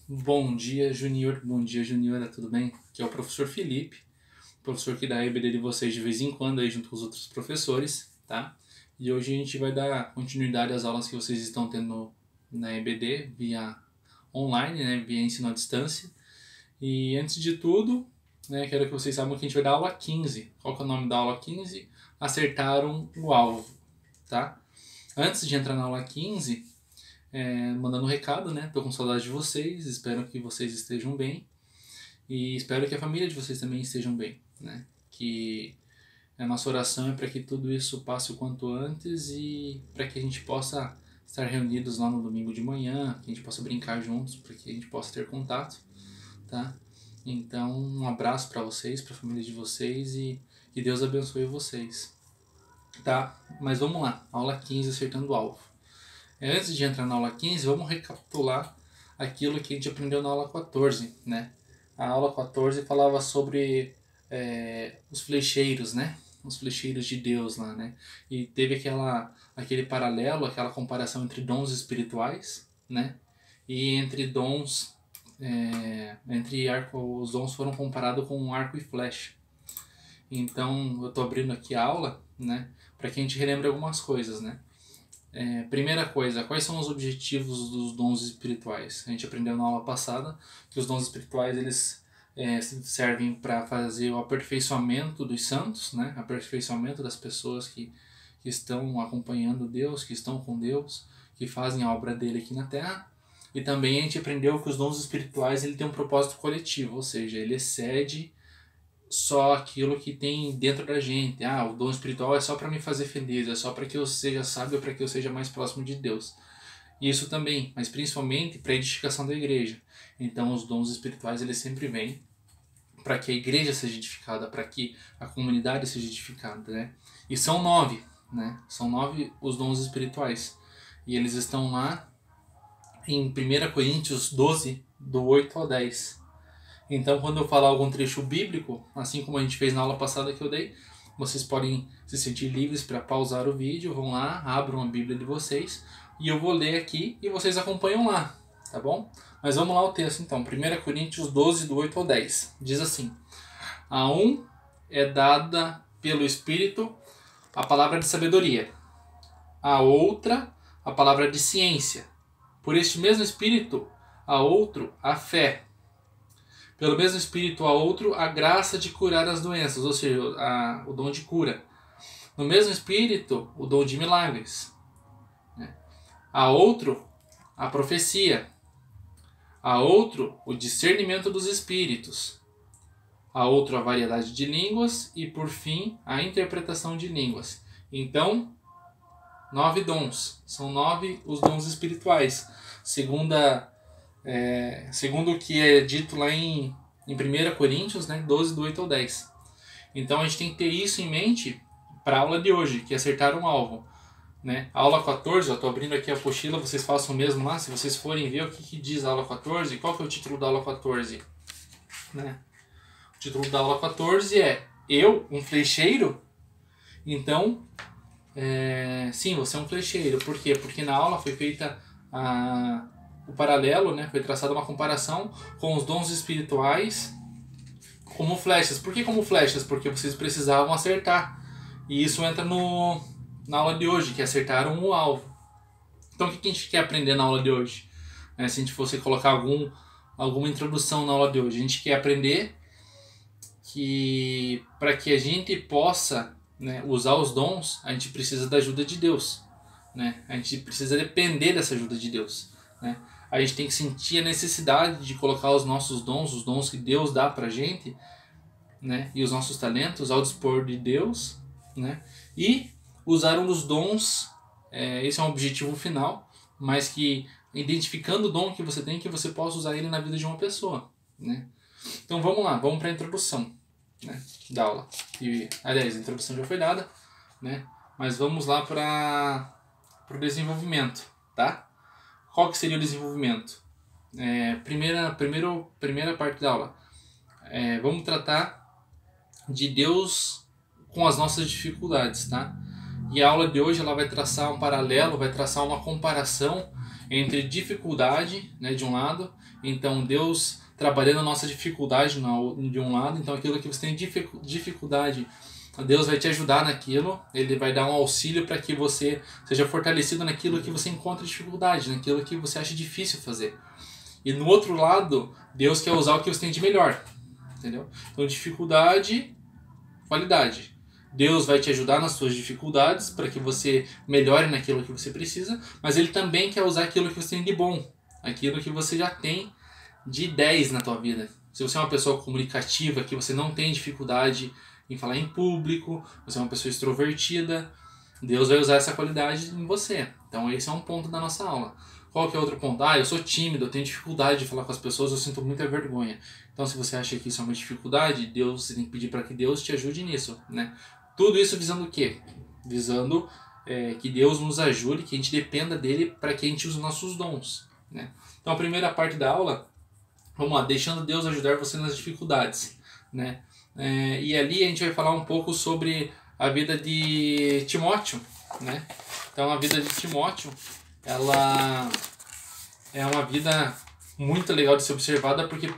Bom dia, Junior. Bom dia, Juniora. Tudo bem? Aqui é o professor Felipe, professor que dá a EBD de vocês de vez em quando aí junto com os outros professores, tá? E hoje a gente vai dar continuidade às aulas que vocês estão tendo na EBD via online, né? Via ensino à distância. E antes de tudo, né, quero que vocês saibam que a gente vai dar aula 15. Qual que é o nome da aula 15? Acertaram o alvo, tá? Antes de entrar na aula 15, mandando um recado, né? Tô com saudade de vocês, espero que vocês estejam bem e espero que a família de vocês também estejam bem, né? Que a nossa oração é para que tudo isso passe o quanto antes e para que a gente possa estar reunidos lá no domingo de manhã, que a gente possa brincar juntos, para que a gente possa ter contato, tá? Então, um abraço para vocês, para a família de vocês e que Deus abençoe vocês, tá? Mas vamos lá, aula 15, acertando o alvo. Antes de entrar na aula 15, vamos recapitular aquilo que a gente aprendeu na aula 14, né? A aula 14 falava sobre os flecheiros, né? Os flecheiros de Deus lá, né? E teve aquele paralelo, aquela comparação entre dons espirituais, né? E entre dons, os dons foram comparados com arco e flecha. Então, eu estou abrindo aqui a aula, né? Para que a gente relembre algumas coisas, né? Primeira coisa, quais são os objetivos dos dons espirituais? A gente aprendeu na aula passada que os dons espirituais eles servem para fazer o aperfeiçoamento dos santos, né? Aperfeiçoamento das pessoas que estão acompanhando Deus, que estão com Deus, que fazem a obra dele aqui na Terra. E também a gente aprendeu que os dons espirituais ele tem um propósito coletivo, ou seja, ele excede só aquilo que tem dentro da gente. O dom espiritual é só para me fazer feliz, é só para que eu seja sábio, para que eu seja mais próximo de Deus. Isso também, mas principalmente para a edificação da igreja. Então os dons espirituais eles sempre vêm para que a igreja seja edificada, para que a comunidade seja edificada, né? E são 9, né? São 9 os dons espirituais. E eles estão lá em 1 Coríntios 12, do 8 ao 10. Então, quando eu falar algum trecho bíblico, assim como a gente fez na aula passada que eu dei, vocês podem se sentir livres para pausar o vídeo, vão lá, abram a Bíblia de vocês e eu vou ler aqui e vocês acompanham lá, tá bom? Mas vamos lá ao texto então, 1 Coríntios 12, do 8 ao 10. Diz assim: A um é dada pelo Espírito a palavra de sabedoria, a outra a palavra de ciência. Por este mesmo Espírito, a outro a fé. Pelo mesmo Espírito a outro a graça de curar as doenças, ou seja, o dom de cura. No mesmo Espírito, o dom de milagres. A outro, a profecia. A outro, o discernimento dos espíritos. A outro, a variedade de línguas. E, por fim, a interpretação de línguas. Então, 9 dons. São 9 os dons espirituais. Segundo o que é dito lá em 1 Coríntios, né, 12, do 8 ao 10. Então a gente tem que ter isso em mente para a aula de hoje, que é acertar um alvo. Né? A aula 14, eu estou abrindo aqui a apostila, vocês façam o mesmo lá, se vocês forem ver o que diz a aula 14, qual que é o título da aula 14? Né? O título da aula 14 é Eu, um flecheiro? Então, sim, você é um flecheiro. Por quê? Porque na aula foi feita o paralelo, né? Foi traçada uma comparação com os dons espirituais como flechas. Por que como flechas? Porque vocês precisavam acertar. E isso entra na aula de hoje, que acertaram o alvo. Então o que a gente quer aprender na aula de hoje? Se a gente fosse colocar alguma introdução na aula de hoje, a gente quer aprender que para que a gente possa, né, usar os dons, a gente precisa da ajuda de Deus. Né? A gente precisa depender dessa ajuda de Deus. Né? A gente tem que sentir a necessidade de colocar os nossos dons, os dons que Deus dá pra gente, né? E os nossos talentos ao dispor de Deus, né? E usar um dos dons, esse é um objetivo final, mas que identificando o dom que você tem, que você possa usar ele na vida de uma pessoa, né? Então vamos lá, vamos para a introdução, né, da aula. E, aliás, a introdução já foi dada, né? Mas vamos lá para o desenvolvimento, tá? Qual que seria o desenvolvimento? Primeira parte da aula. Vamos tratar de Deus com as nossas dificuldades, tá? E a aula de hoje ela vai traçar um paralelo, vai traçar uma comparação entre dificuldade, né, de um lado, então Deus trabalhando a nossa dificuldade de um lado, então aquilo que você tem dificuldade, Deus vai te ajudar naquilo, Ele vai dar um auxílio para que você seja fortalecido naquilo que você encontra dificuldade, naquilo que você acha difícil fazer. E no outro lado, Deus quer usar o que você tem de melhor, entendeu? Então dificuldade, qualidade. Deus vai te ajudar nas suas dificuldades para que você melhore naquilo que você precisa, mas Ele também quer usar aquilo que você tem de bom, aquilo que você já tem de 10 na tua vida. Se você é uma pessoa comunicativa, que você não tem dificuldade em falar em público, você é uma pessoa extrovertida, Deus vai usar essa qualidade em você. Então esse é um ponto da nossa aula. Qual que é outro ponto? Eu sou tímido, eu tenho dificuldade de falar com as pessoas, eu sinto muita vergonha. Então se você acha que isso é uma dificuldade, você tem que pedir para que Deus te ajude nisso, né? Tudo isso visando o quê? Visando que Deus nos ajude, que a gente dependa dele para que a gente use os nossos dons, né? Então a primeira parte da aula, vamos lá, deixando Deus ajudar você nas dificuldades, né? E ali a gente vai falar um pouco sobre a vida de Timóteo, né? Então a vida de Timóteo, ela é uma vida muito legal de ser observada, porque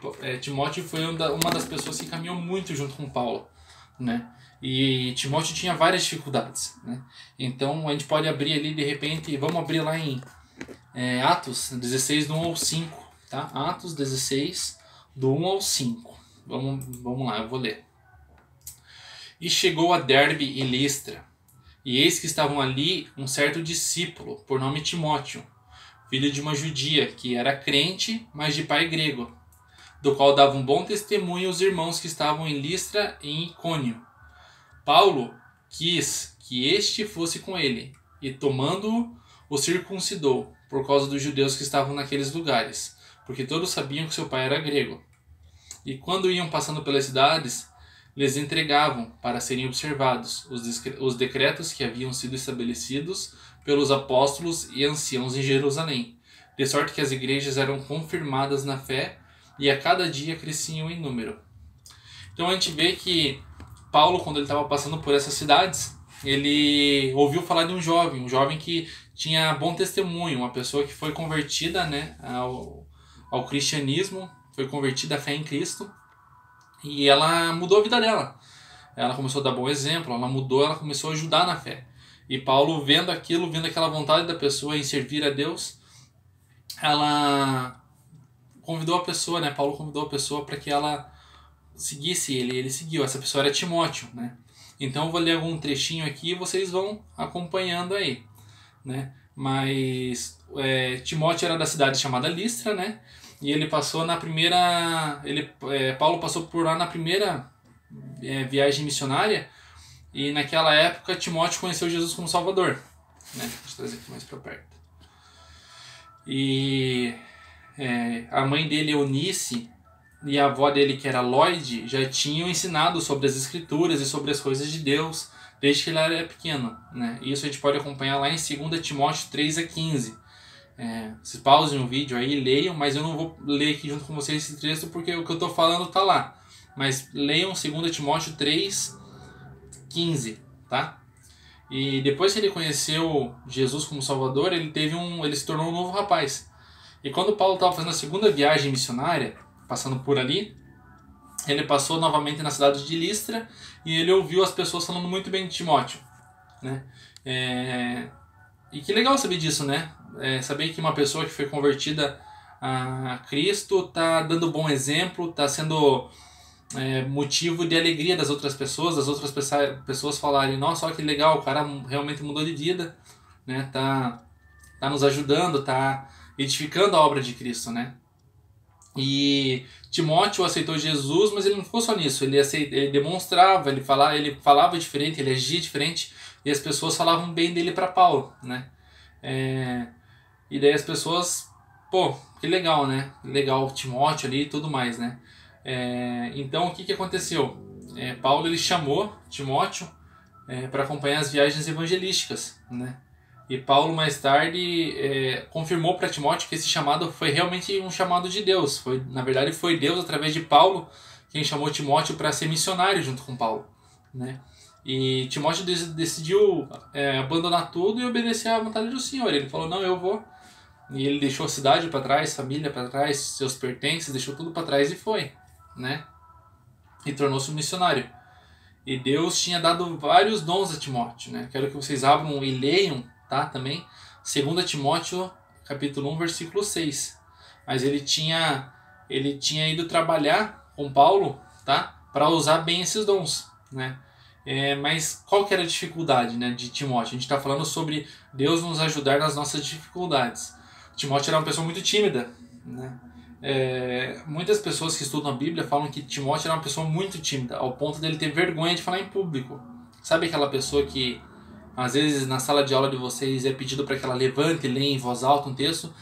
Timóteo foi uma das pessoas que caminhou muito junto com Paulo, né? E Timóteo tinha várias dificuldades, né? Então a gente pode abrir ali de repente, vamos abrir lá em Atos 16, do 1 ao 5, tá? Atos 16, do 1 ao 5. Vamos lá, eu vou ler. E chegou a Derbe e Listra, e eis que estavam ali um certo discípulo, por nome Timóteo, filho de uma judia, que era crente, mas de pai grego, do qual davam bom testemunho os irmãos que estavam em Listra e em Icônio. Paulo quis que este fosse com ele, e tomando-o, o circuncidou, por causa dos judeus que estavam naqueles lugares, porque todos sabiam que seu pai era grego. E quando iam passando pelas cidades, lhes entregavam, para serem observados, os decretos que haviam sido estabelecidos pelos apóstolos e anciãos em Jerusalém, de sorte que as igrejas eram confirmadas na fé e a cada dia cresciam em número. Então a gente vê que Paulo, quando ele estava passando por essas cidades, ele ouviu falar de um jovem que tinha bom testemunho, uma pessoa que foi convertida, né, ao cristianismo, foi convertida à fé em Cristo, e ela mudou a vida dela. Ela começou a dar bom exemplo, ela começou a ajudar na fé. E Paulo, vendo aquilo, vendo aquela vontade da pessoa em servir a Deus, ela convidou a pessoa, né? Paulo convidou a pessoa para que ela seguisse ele seguiu. Essa pessoa era Timóteo, né? Então eu vou ler algum trechinho aqui e vocês vão acompanhando aí, né? Mas Timóteo era da cidade chamada Listra, né? E ele passou na primeira... Paulo passou por lá na primeira viagem missionária, e naquela época Timóteo conheceu Jesus como Salvador, né? Deixa eu trazer aqui mais para perto. E a mãe dele, Eunice, e a avó dele, que era Lloyd, já tinham ensinado sobre as Escrituras e sobre as coisas de Deus desde que ele era pequeno, né? Isso a gente pode acompanhar lá em 2 Timóteo 3 a 15. Vocês pausem o vídeo aí, leiam, mas eu não vou ler aqui junto com vocês esse texto porque o que eu estou falando está lá. Mas leiam 2 Timóteo 3, 15, tá? E depois que ele conheceu Jesus como Salvador, ele se tornou um novo rapaz. E quando Paulo estava fazendo a segunda viagem missionária, passando por ali, ele passou novamente na cidade de Listra e ele ouviu as pessoas falando muito bem de Timóteo, né? E que legal saber disso, né? Saber que uma pessoa que foi convertida a Cristo está dando bom exemplo, está sendo motivo de alegria das outras pessoas falarem: nossa, olha que legal, o cara realmente mudou de vida, né? Tá nos ajudando, tá edificando a obra de Cristo, né? E Timóteo aceitou Jesus, mas ele não ficou só nisso, ele demonstrava, ele falava diferente, ele agia diferente, e as pessoas falavam bem dele para Paulo, né? E daí as pessoas, que legal, né? Legal, Timóteo ali e tudo mais, né? Então o que aconteceu? Paulo ele chamou Timóteo para acompanhar as viagens evangelísticas, né? E Paulo mais tarde confirmou para Timóteo que esse chamado foi realmente um chamado de Deus. Na verdade foi Deus através de Paulo quem chamou Timóteo para ser missionário junto com Paulo, né? E Timóteo decidiu abandonar tudo e obedecer à vontade do Senhor. Ele falou: não, eu vou E ele deixou a cidade para trás, família para trás, seus pertences, deixou tudo para trás e foi, né? E tornou-se um missionário. E Deus tinha dado vários dons a Timóteo, né? Quero que vocês abram e leiam, tá? Também, 2 Timóteo, capítulo 1, versículo 6. Mas ele tinha ido trabalhar com Paulo, tá? Para usar bem esses dons, né? Mas qual que era a dificuldade, né, de Timóteo? A gente está falando sobre Deus nos ajudar nas nossas dificuldades. Timóteo era uma pessoa muito tímida, né? Muitas pessoas que estudam a Bíblia falam que Timóteo era uma pessoa muito tímida, ao ponto dele ter vergonha de falar em público. Sabe aquela pessoa que, às vezes, na sala de aula de vocês é pedido para que ela levante e leia em voz alta um texto,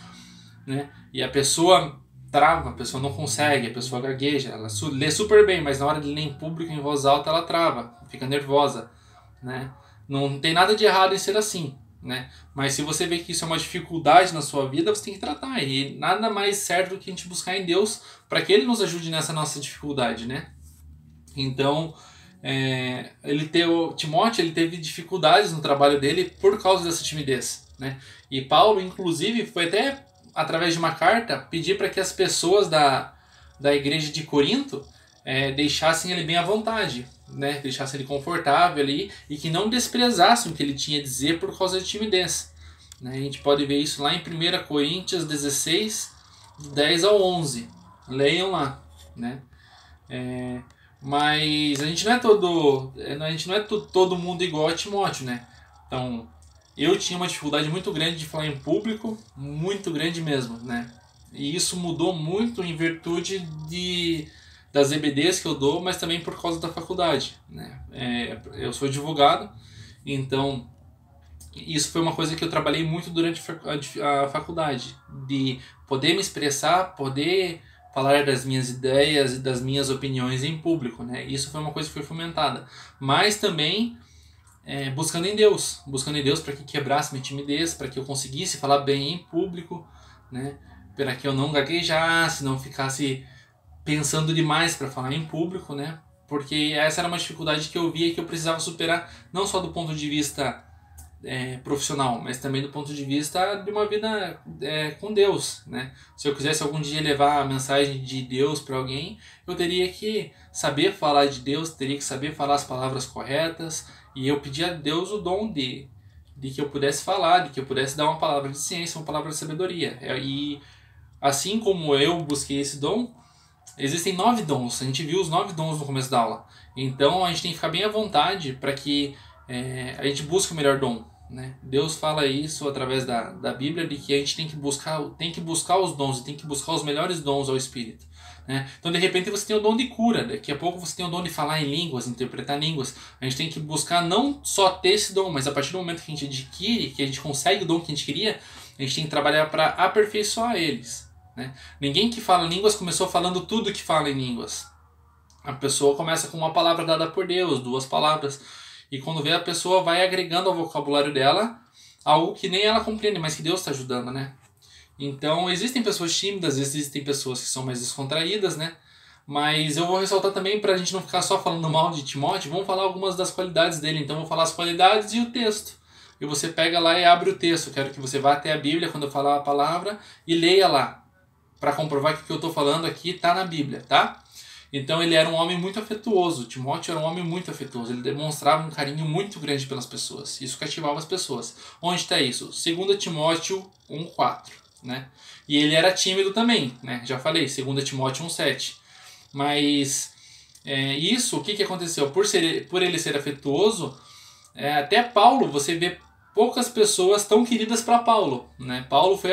né? E a pessoa trava, a pessoa não consegue, a pessoa gagueja, ela lê super bem, mas na hora de ler em público em voz alta ela trava, fica nervosa, né? Não tem nada de errado em ser assim, né? Mas se você vê que isso é uma dificuldade na sua vida, você tem que tratar, e nada mais certo do que a gente buscar em Deus para que Ele nos ajude nessa nossa dificuldade, né? Então, Timóteo ele teve dificuldades no trabalho dele por causa dessa timidez, né? E Paulo, inclusive, foi até através de uma carta, pedir para que as pessoas da igreja de Corinto deixassem ele bem à vontade, né? Deixassem ele confortável ali e que não desprezassem o que ele tinha a dizer por causa de timidez, né? A gente pode ver isso lá em 1 Coríntios 16, 10 ao 11. Leiam lá, né? Mas a gente não é todo mundo igual a Timóteo, né? Então, eu tinha uma dificuldade muito grande de falar em público, muito grande mesmo, né? E isso mudou muito em virtude das EBDs que eu dou, mas também por causa da faculdade, né? Eu sou advogado, então isso foi uma coisa que eu trabalhei muito durante a faculdade, de poder me expressar, poder falar das minhas ideias e das minhas opiniões em público, né? Isso foi uma coisa que foi fomentada, mas também buscando em Deus para que quebrasse minha timidez, para que eu conseguisse falar bem em público, né? Para que eu não gaguejasse, não ficasse pensando demais para falar em público, né? Porque essa era uma dificuldade que eu via que eu precisava superar, não só do ponto de vista profissional, mas também do ponto de vista de uma vida com Deus, né? Se eu quisesse algum dia levar a mensagem de Deus para alguém, eu teria que saber falar de Deus, teria que saber falar as palavras corretas, e eu pedi a Deus o dom de que eu pudesse falar, de que eu pudesse dar uma palavra de ciência, uma palavra de sabedoria. E assim como eu busquei esse dom, existem 9 dons. A gente viu os 9 dons no começo da aula. Então a gente tem que ficar bem à vontade para que a gente busque o melhor dom, né? Deus fala isso através da Bíblia, de que a gente tem que buscar os dons, tem que buscar os melhores dons ao Espírito, né? Então de repente você tem o dom de cura, daqui a pouco você tem o dom de falar em línguas, interpretar línguas. A gente tem que buscar não só ter esse dom, mas a partir do momento que a gente adquire, que a gente consegue o dom que a gente queria, a gente tem que trabalhar para aperfeiçoar eles, né? Ninguém que fala línguas começou falando tudo que fala em línguas. A pessoa começa com uma palavra dada por Deus, 2 palavras, e quando vê, a pessoa vai agregando ao vocabulário dela algo que nem ela compreende, mas que Deus está ajudando, né? Então, existem pessoas tímidas, existem pessoas que são mais descontraídas, né? Mas eu vou ressaltar também, para a gente não ficar só falando mal de Timóteo, vamos falar algumas das qualidades dele. Então, vou falar as qualidades e o texto. E você pega lá e abre o texto. Quero que você vá até a Bíblia quando eu falar a palavra e leia lá, para comprovar que o que eu estou falando aqui está na Bíblia, tá? Então ele era um homem muito afetuoso. Timóteo era um homem muito afetuoso. Ele demonstrava um carinho muito grande pelas pessoas. Isso cativava as pessoas. Onde está isso? 2 Timóteo 1,4, né? E ele era tímido também, né? Já falei, 2 Timóteo 1,7. Mas isso, o que aconteceu? Por ele ser afetuoso, até Paulo, você vê poucas pessoas tão queridas para Paulo, né? Paulo foi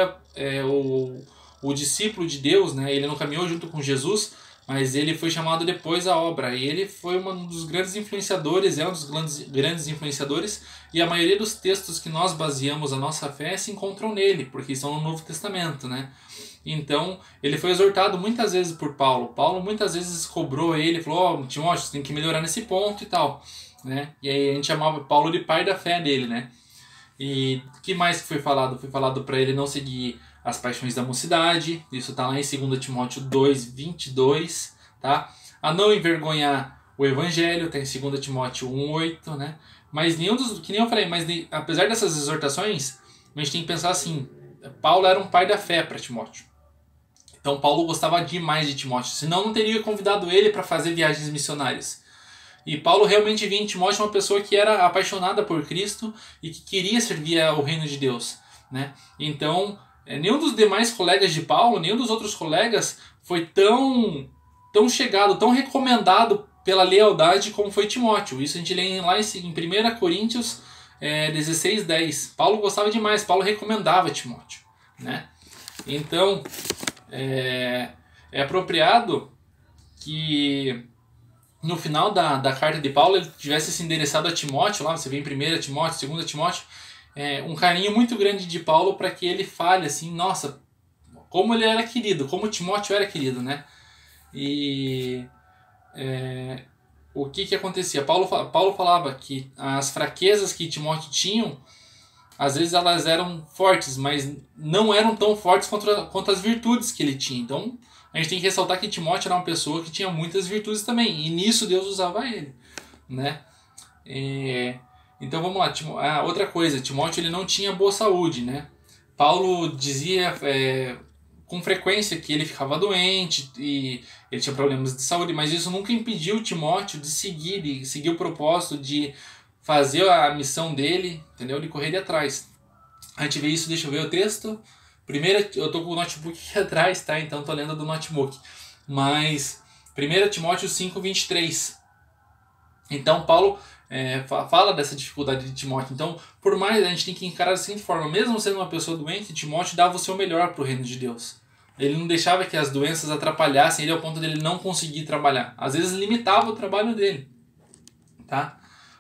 o discípulo de Deus, né? Ele não caminhou junto com Jesus, mas ele foi chamado depois à obra, e ele foi um dos grandes influenciadores, um dos grandes influenciadores, e a maioria dos textos que nós baseamos a nossa fé se encontram nele, porque estão no Novo Testamento, né? Então, ele foi exortado muitas vezes por Paulo. Paulo muitas vezes cobrou ele, falou, Timóteo, você tem que melhorar nesse ponto e tal, né? E aí a gente chamava Paulo de pai da fé dele, né? E o que mais que foi falado? Foi falado para ele não seguir as paixões da mocidade, isso está lá em 2 Timóteo 2:22, tá? A não envergonhar o evangelho, está em 2 Timóteo 1:8, né? Mas que nem eu falei, apesar dessas exortações, a gente tem que pensar assim, Paulo era um pai da fé para Timóteo. Então Paulo gostava demais de Timóteo, senão não teria convidado ele para fazer viagens missionárias. E Paulo realmente via em Timóteo uma pessoa que era apaixonada por Cristo e que queria servir ao reino de Deus, né? Então, nenhum dos demais colegas de Paulo, nenhum dos outros colegas foi tão chegado, tão recomendado pela lealdade como foi Timóteo. Isso a gente lê lá em 1 Coríntios 16:10. Paulo gostava demais, Paulo recomendava Timóteo, né? Então, é apropriado que no final da carta de Paulo ele tivesse se endereçado a Timóteo, lá você vê em 1 Timóteo, 2 Timóteo, um carinho muito grande de Paulo para que ele fale assim, nossa, como ele era querido, como Timóteo era querido, né? E o que acontecia? Paulo falava que as fraquezas que Timóteo tinha, às vezes elas eram fortes, mas não eram tão fortes quanto as virtudes que ele tinha. Então, a gente tem que ressaltar que Timóteo era uma pessoa que tinha muitas virtudes também, e nisso Deus usava ele, né? Então vamos lá, outra coisa, Timóteo ele não tinha boa saúde, né? Paulo dizia com frequência que ele ficava doente e ele tinha problemas de saúde, mas isso nunca impediu Timóteo de seguir o propósito de fazer a missão dele, entendeu? De correr atrás. A gente vê isso, deixa eu ver o texto. Primeiro, eu tô com o notebook aqui atrás, tá? Então tô lendo do notebook. Mas 1 Timóteo 5:23. Então Paulo fala dessa dificuldade de Timóteo. Então, por mais a gente tem que encarar da seguinte forma, mesmo sendo uma pessoa doente, Timóteo dava o seu melhor para o reino de Deus. Ele não deixava que as doenças atrapalhassem ele ao ponto dele não conseguir trabalhar. Às vezes limitava o trabalho dele, tá?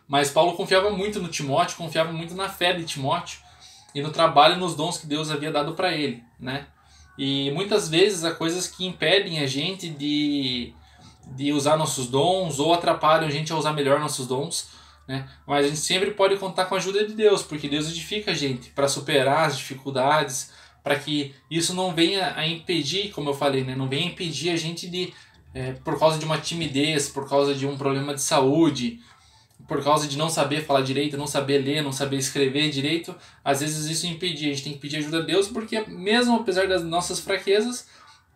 Mas Paulo confiava muito no Timóteo, confiava muito na fé de Timóteo e no trabalho e nos dons que Deus havia dado para ele, né? E muitas vezes há coisas que impedem a gente de usar nossos dons ou atrapalham a gente a usar melhor nossos dons, né? Mas a gente sempre pode contar com a ajuda de Deus, porque Deus edifica a gente para superar as dificuldades, para que isso não venha a impedir, como eu falei, né? Não venha a impedir a gente de, por causa de uma timidez, por causa de um problema de saúde, por causa de não saber falar direito, não saber ler, não saber escrever direito, às vezes isso impedir. A gente tem que pedir ajuda a Deus, porque mesmo apesar das nossas fraquezas,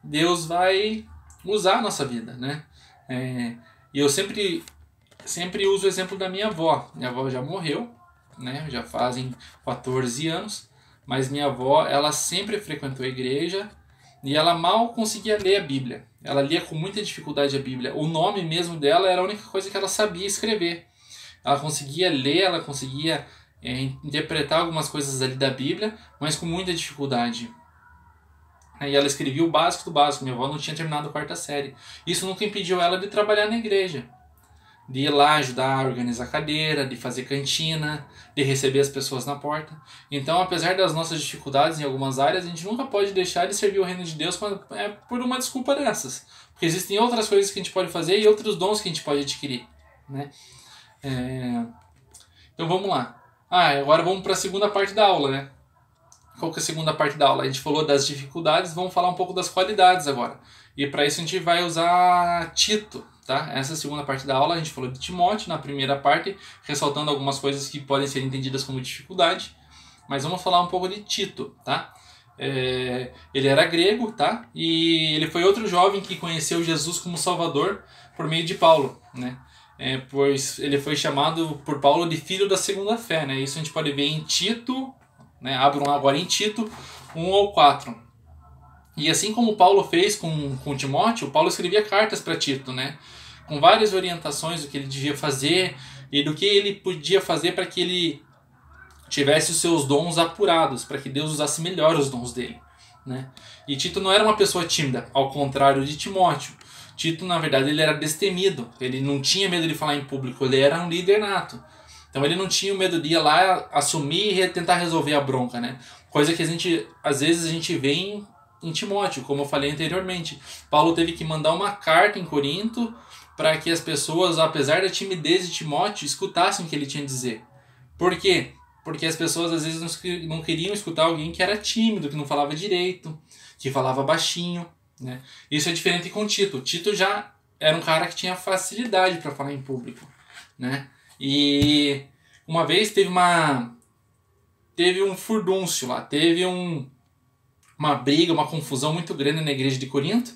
Deus vai usar a nossa vida, né? E eu sempre uso o exemplo da minha avó. Minha avó já morreu, né? Já fazem 14 anos, mas minha avó, ela sempre frequentou a igreja e ela mal conseguia ler a Bíblia. Ela lia com muita dificuldade a Bíblia. O nome mesmo dela era a única coisa que ela sabia escrever. Ela conseguia ler, ela conseguia interpretar algumas coisas ali da Bíblia, mas com muita dificuldade. E ela escrevia o básico do básico. Minha avó não tinha terminado a 4ª série. Isso nunca impediu ela de trabalhar na igreja, de ir lá ajudar a organizar a cadeira, de fazer cantina, de receber as pessoas na porta. Então, apesar das nossas dificuldades em algumas áreas, a gente nunca pode deixar de servir o reino de Deus por uma desculpa dessas. Porque existem outras coisas que a gente pode fazer e outros dons que a gente pode adquirir, né? Então vamos lá. Agora vamos para a segunda parte da aula, né? Qual que é a segunda parte da aula? A gente falou das dificuldades, vamos falar um pouco das qualidades agora. E para isso a gente vai usar Tito, tá? Essa segunda parte da aula a gente falou de Timóteo na primeira parte, ressaltando algumas coisas que podem ser entendidas como dificuldade. Mas vamos falar um pouco de Tito, tá? Ele era grego, tá? E ele foi outro jovem que conheceu Jesus como Salvador por meio de Paulo, né? Pois ele foi chamado por Paulo de filho da segunda fé, né? Isso a gente pode ver em Tito, né? Abram agora em Tito 1-4. E assim como Paulo fez com Timóteo, Paulo escrevia cartas para Tito, né? Com várias orientações do que ele devia fazer e do que ele podia fazer para que ele tivesse os seus dons apurados, para que Deus usasse melhor os dons dele, né? E Tito não era uma pessoa tímida, ao contrário de Timóteo. Tito, na verdade, ele era destemido, ele não tinha medo de falar em público, ele era um líder nato. Então ele não tinha medo de ir lá, assumir e tentar resolver a bronca, né? Coisa que às vezes a gente vê em Timóteo, como eu falei anteriormente. Paulo teve que mandar uma carta em Corinto para que as pessoas, apesar da timidez de Timóteo, escutassem o que ele tinha a dizer. Por quê? Porque as pessoas às vezes não queriam escutar alguém que era tímido, que não falava direito, que falava baixinho, né? Isso é diferente com Tito. Tito já era um cara que tinha facilidade para falar em público, né? E uma vez teve um furdúncio lá, teve um uma briga, uma confusão muito grande na igreja de Corinto.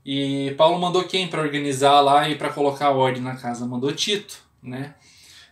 E Paulo mandou quem para organizar lá e para colocar ordem na casa? Mandou Tito, né?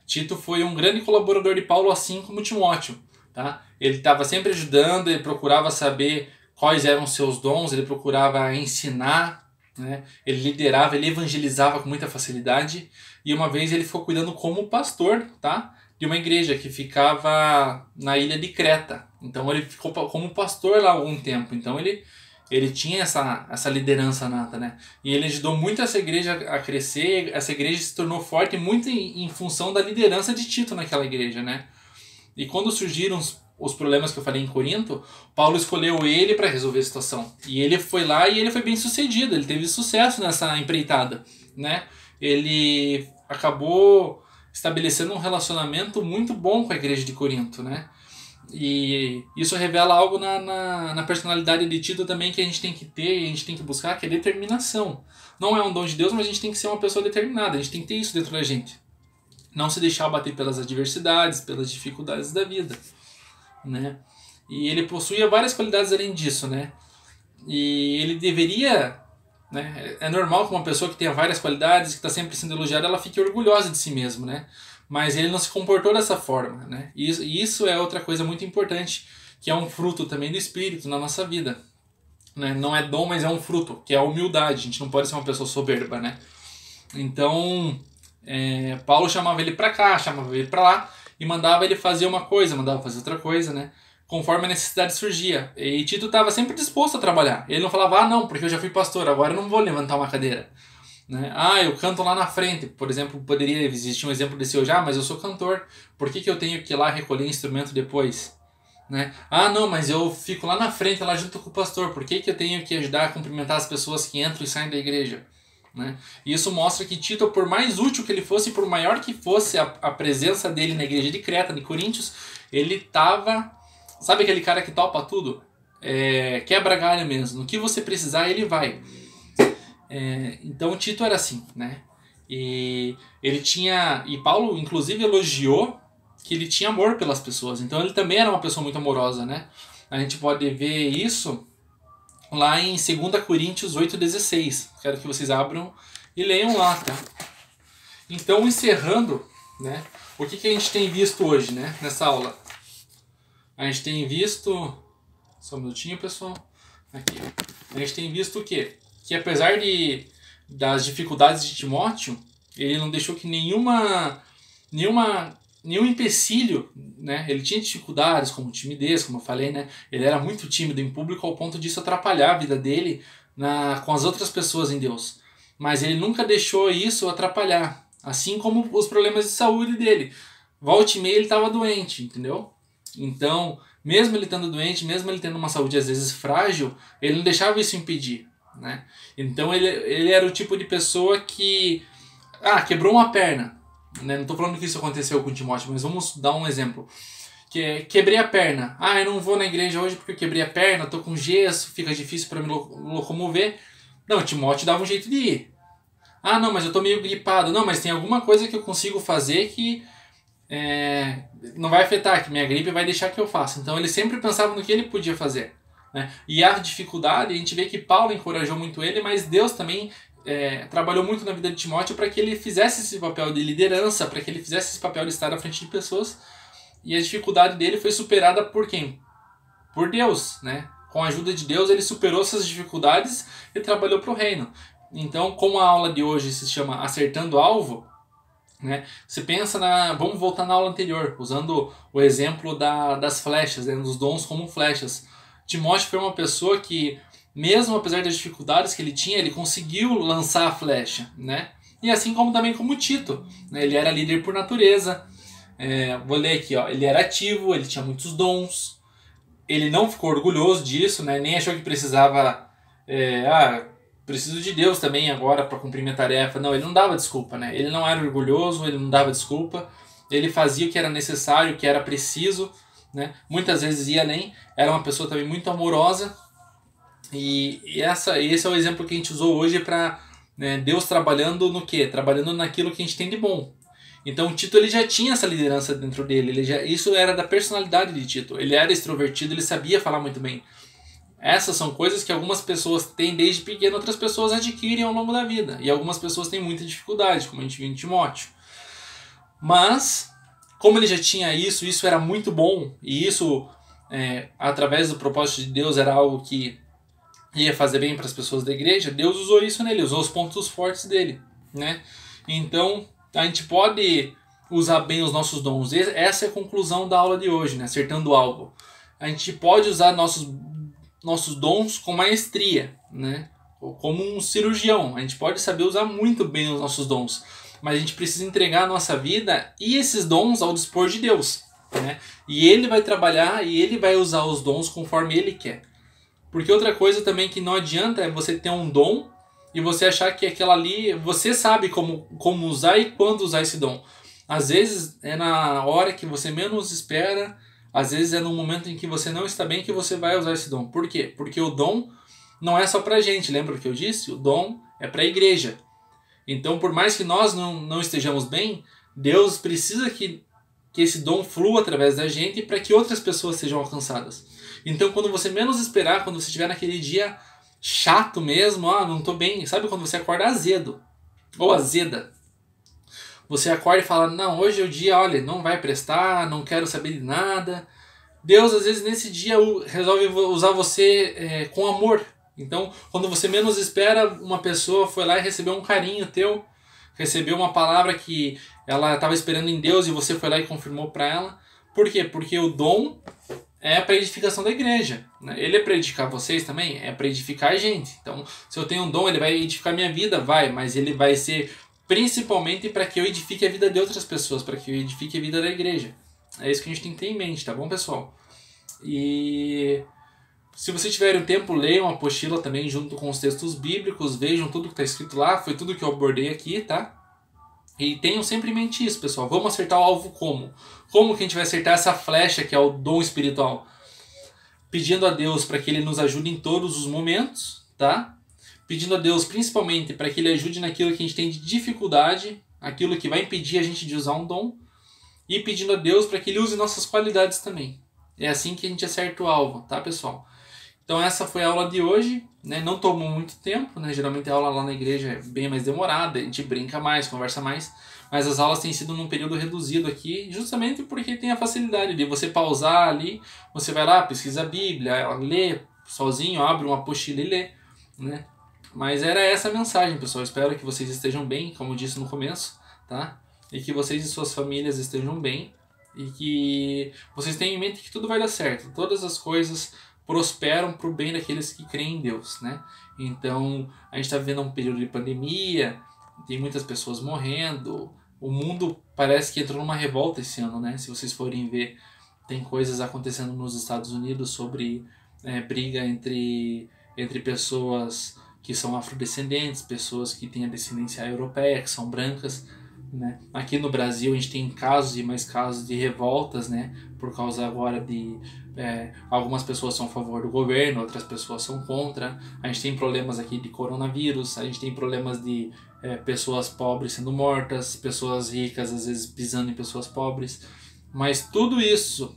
Tito foi um grande colaborador de Paulo, assim como Timóteo, tá? Ele estava sempre ajudando, ele procurava saber quais eram os seus dons, ele procurava ensinar, né? Ele liderava, ele evangelizava com muita facilidade. E uma vez ele ficou cuidando como pastor, tá? De uma igreja que ficava na ilha de Creta. Então ele ficou como pastor lá algum tempo. Então ele tinha essa liderança nata, né? E ele ajudou muito essa igreja a crescer. Essa igreja se tornou forte muito em função da liderança de Tito naquela igreja, né? E quando surgiram os problemas que eu falei em Corinto, Paulo escolheu ele para resolver a situação. E ele foi lá e ele foi bem sucedido. Ele teve sucesso nessa empreitada, né? Ele acabou estabelecendo um relacionamento muito bom com a igreja de Corinto, né? E isso revela algo na personalidade de Tito também que a gente tem que ter e a gente tem que buscar, que é determinação. Não é um dom de Deus, mas a gente tem que ser uma pessoa determinada, a gente tem que ter isso dentro da gente. Não se deixar abater pelas adversidades, pelas dificuldades da vida, né? E ele possuía várias qualidades além disso, né? E ele deveria, né? É normal que uma pessoa que tenha várias qualidades, que está sempre sendo elogiada, ela fique orgulhosa de si mesma, né? Mas ele não se comportou dessa forma, né? E isso é outra coisa muito importante, que é um fruto também do Espírito na nossa vida, né? Não é dom, mas é um fruto, que é a humildade. A gente não pode ser uma pessoa soberba, né? Então, Paulo chamava ele para cá, chamava ele para lá, e mandava ele fazer uma coisa, mandava fazer outra coisa, né? Conforme a necessidade surgia. E Tito estava sempre disposto a trabalhar. Ele não falava, não, porque eu já fui pastor, agora eu não vou levantar uma cadeira. Né? Eu canto lá na frente, por exemplo, poderia existir um exemplo desse hoje, mas eu sou cantor, por que eu tenho que ir lá recolher instrumento depois? Né? Não, mas eu fico lá na frente, lá junto com o pastor, por que eu tenho que ajudar a cumprimentar as pessoas que entram e saem da igreja? Né? E isso mostra que Tito, por mais útil que ele fosse, por maior que fosse a presença dele na igreja de Creta, de Coríntios, ele estava, sabe aquele cara que topa tudo? Quebra galho mesmo, no que você precisar ele vai. Então Tito era assim, né? E Paulo inclusive elogiou que ele tinha amor pelas pessoas. Então ele também era uma pessoa muito amorosa, né? A gente pode ver isso lá em 2 Coríntios 8,16. Quero que vocês abram e leiam lá, tá? Então, encerrando, né? O que a gente tem visto hoje, né? Nessa aula? A gente tem visto... Só um minutinho, pessoal. Aqui. A gente tem visto o quê? Que apesar das dificuldades de Timóteo, ele não deixou que nenhum empecilho, né? Ele tinha dificuldades como timidez, como eu falei, né? Ele era muito tímido em público ao ponto disso atrapalhar a vida dele com as outras pessoas em Deus. Mas ele nunca deixou isso atrapalhar, assim como os problemas de saúde dele. Volta e meia ele estava doente, entendeu? Então, mesmo ele estando doente, mesmo ele tendo uma saúde às vezes frágil, ele não deixava isso impedir. Né? Então ele era o tipo de pessoa que quebrou uma perna, né? Não estou falando que isso aconteceu com o Timóteo, mas vamos dar um exemplo. Quebrei a perna, eu não vou na igreja hoje porque eu quebrei a perna, estou com gesso, fica difícil para me locomover. Não, Timóteo dava um jeito de ir. Não, mas eu estou meio gripado. Não, mas tem alguma coisa que eu consigo fazer que não vai afetar, que minha gripe vai deixar que eu faça. Então ele sempre pensava no que ele podia fazer. Né? E a dificuldade, a gente vê que Paulo encorajou muito ele, mas Deus também trabalhou muito na vida de Timóteo para que ele fizesse esse papel de liderança, para que ele fizesse esse papel de estar à frente de pessoas. E a dificuldade dele foi superada por quem? Por Deus. Né? Com a ajuda de Deus, ele superou essas dificuldades e trabalhou para o reino. Então, como a aula de hoje se chama Acertando Alvo, né? Você pensa vamos voltar na aula anterior, usando o exemplo das flechas, né? Dos dons como flechas. Timóteo foi uma pessoa que, mesmo apesar das dificuldades que ele tinha, ele conseguiu lançar a flecha, né? E assim também como Tito, né? Ele era líder por natureza. Vou ler aqui, ó. Ele era ativo, ele tinha muitos dons. Ele não ficou orgulhoso disso, né? Nem achou que precisava... preciso de Deus também agora para cumprir minha tarefa. Não, ele não dava desculpa, né? Ele não era orgulhoso, ele não dava desculpa. Ele fazia o que era necessário, o que era preciso. Né? Muitas vezes ia além, era uma pessoa também muito amorosa e esse é o exemplo que a gente usou hoje para Deus trabalhando no quê? Trabalhando naquilo que a gente tem de bom. Então Tito ele já tinha essa liderança dentro dele, isso era da personalidade de Tito, ele era extrovertido, ele sabia falar muito bem. Essas são coisas que algumas pessoas têm desde pequeno, outras pessoas adquirem ao longo da vida. E algumas pessoas têm muita dificuldade, como a gente viu em Timóteo. Mas, como ele já tinha isso era muito bom, e isso, através do propósito de Deus, era algo que ia fazer bem para as pessoas da igreja, Deus usou isso nele, usou os pontos fortes dele, né? Então, a gente pode usar bem os nossos dons. Essa é a conclusão da aula de hoje, né? Acertando o alvo. A gente pode usar nossos dons com maestria, né? Como um cirurgião. A gente pode saber usar muito bem os nossos dons, mas a gente precisa entregar a nossa vida e esses dons ao dispor de Deus, né? E Ele vai trabalhar e Ele vai usar os dons conforme Ele quer. Porque outra coisa também que não adianta é você ter um dom e você achar que aquela ali, você sabe como usar e quando usar esse dom. Às vezes é na hora que você menos espera, às vezes é no momento em que você não está bem que você vai usar esse dom. Por quê? Porque o dom não é só pra gente, lembra o que eu disse? O dom é pra igreja. Então, por mais que nós não estejamos bem, Deus precisa que esse dom flua através da gente para que outras pessoas sejam alcançadas. Então, quando você menos esperar, quando você estiver naquele dia chato mesmo, não tô bem, sabe quando você acorda azedo ou azeda? Você acorda e fala, não, hoje é o dia, olha, não vai prestar, não quero saber de nada. Deus, às vezes, nesse dia resolve usar você com amor. Então, quando você menos espera, uma pessoa foi lá e recebeu um carinho teu, recebeu uma palavra que ela estava esperando em Deus e você foi lá e confirmou para ela. Por quê? Porque o dom é para edificação da igreja, né? Ele é para edificar vocês também? É para edificar a gente. Então, se eu tenho um dom, ele vai edificar minha vida? Vai, mas ele vai ser principalmente para que eu edifique a vida de outras pessoas, para que eu edifique a vida da igreja. É isso que a gente tem que ter em mente, tá bom, pessoal? E se vocês tiverem tempo, leiam a apostila também junto com os textos bíblicos, vejam tudo que está escrito lá, foi tudo que eu abordei aqui, tá? E tenham sempre em mente isso, pessoal. Vamos acertar o alvo como? Como que a gente vai acertar essa flecha que é o dom espiritual? Pedindo a Deus para que Ele nos ajude em todos os momentos, tá? Pedindo a Deus principalmente para que Ele ajude naquilo que a gente tem de dificuldade, aquilo que vai impedir a gente de usar um dom. E pedindo a Deus para que Ele use nossas qualidades também. É assim que a gente acerta o alvo, tá, pessoal? Então essa foi a aula de hoje, né? Não tomou muito tempo, né? Geralmente a aula lá na igreja é bem mais demorada, a gente brinca mais, conversa mais, mas as aulas têm sido num período reduzido aqui, justamente porque tem a facilidade de você pausar ali, você vai lá, pesquisa a Bíblia, lê sozinho, abre uma apostila e lê, né? Mas era essa a mensagem, pessoal. Espero que vocês estejam bem, como eu disse no começo, tá? E que vocês e suas famílias estejam bem e que vocês tenham em mente que tudo vai dar certo, todas as coisas prosperam para o bem daqueles que creem em Deus, né? Então, a gente está vivendo um período de pandemia, tem muitas pessoas morrendo, o mundo parece que entrou numa revolta esse ano, né? Se vocês forem ver, tem coisas acontecendo nos Estados Unidos sobre briga entre pessoas que são afrodescendentes, pessoas que têm a descendência europeia, que são brancas, né? Aqui no Brasil a gente tem casos e mais casos de revoltas, né? Por causa agora de algumas pessoas são a favor do governo, outras pessoas são contra. A gente tem problemas aqui de coronavírus, a gente tem problemas de pessoas pobres sendo mortas, pessoas ricas às vezes pisando em pessoas pobres. Mas tudo isso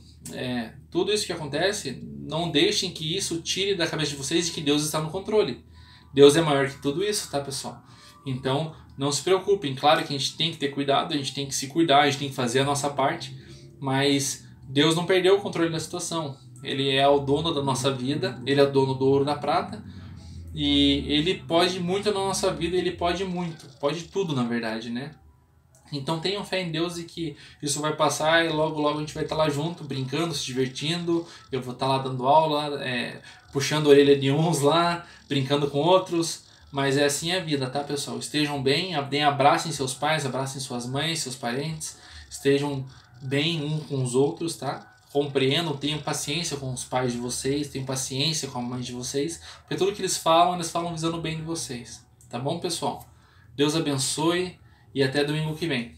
que acontece, não deixem que isso tire da cabeça de vocês de que Deus está no controle. Deus é maior que tudo isso, tá, pessoal? Então, não se preocupem. Claro que a gente tem que ter cuidado, a gente tem que se cuidar, a gente tem que fazer a nossa parte, mas Deus não perdeu o controle da situação. Ele é o dono da nossa vida, Ele é o dono do ouro e da prata, e Ele pode muito na nossa vida, Ele pode muito, pode tudo na verdade, né? Então tenham fé em Deus e que isso vai passar e logo logo a gente vai estar lá junto, brincando, se divertindo, eu vou estar lá dando aula, puxando a orelha de uns lá, brincando com outros, mas é assim a vida, tá, pessoal? Estejam bem, abracem seus pais, abracem suas mães, seus parentes, estejam bem uns com os outros, tá? Compreendam, tenham paciência com os pais de vocês, tenham paciência com a mãe de vocês, porque tudo que eles falam visando o bem de vocês, tá bom, pessoal? Deus abençoe e até domingo que vem.